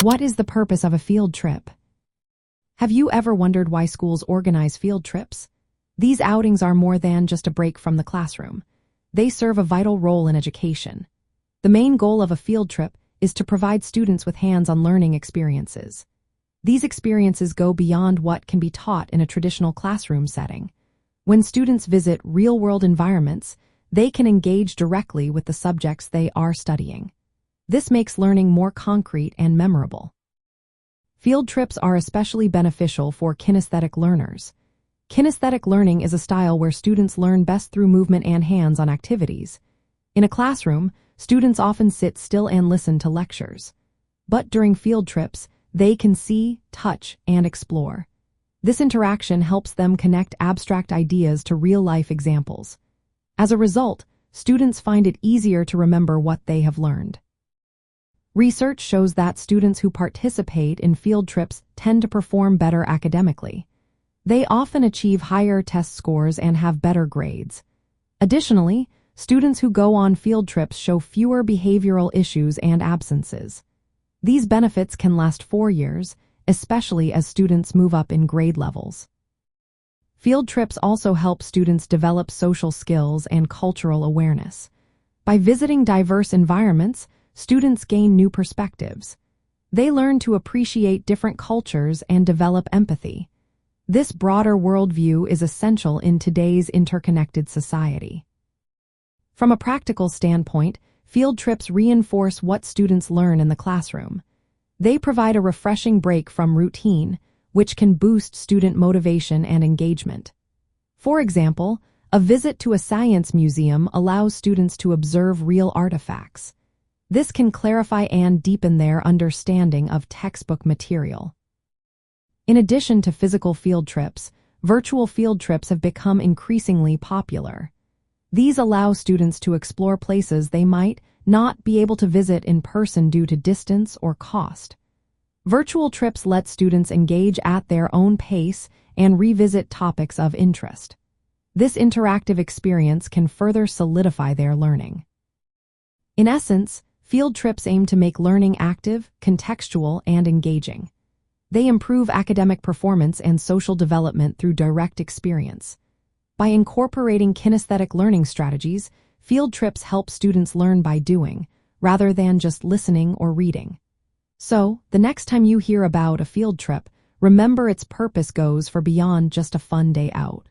What is the purpose of a field trip? Have you ever wondered why schools organize field trips? These outings are more than just a break from the classroom. They serve a vital role in education. The main goal of a field trip is to provide students with hands-on learning experiences. These experiences go beyond what can be taught in a traditional classroom setting. When students visit real-world environments, they can engage directly with the subjects they are studying. This makes learning more concrete and memorable. Field trips are especially beneficial for kinesthetic learners. Kinesthetic learning is a style where students learn best through movement and hands-on activities. In a classroom, students often sit still and listen to lectures. But during field trips, they can see, touch, and explore. This interaction helps them connect abstract ideas to real-life examples. As a result, students find it easier to remember what they have learned. Research shows that students who participate in field trips tend to perform better academically. They often achieve higher test scores and have better grades. Additionally, students who go on field trips show fewer behavioral issues and absences. These benefits can last 4 years, especially as students move up in grade levels. Field trips also help students develop social skills and cultural awareness. By visiting diverse environments, students gain new perspectives. They learn to appreciate different cultures and develop empathy. This broader worldview is essential in today's interconnected society. From a practical standpoint, field trips reinforce what students learn in the classroom. They provide a refreshing break from routine, which can boost student motivation and engagement. For example, a visit to a science museum allows students to observe real artifacts. This can clarify and deepen their understanding of textbook material. In addition to physical field trips, virtual field trips have become increasingly popular. These allow students to explore places they might not be able to visit in person due to distance or cost. Virtual trips let students engage at their own pace and revisit topics of interest. This interactive experience can further solidify their learning. In essence, field trips aim to make learning active, contextual, and engaging. They improve academic performance and social development through direct experience. By incorporating kinesthetic learning strategies, field trips help students learn by doing, rather than just listening or reading. So, the next time you hear about a field trip, remember its purpose goes for beyond just a fun day out.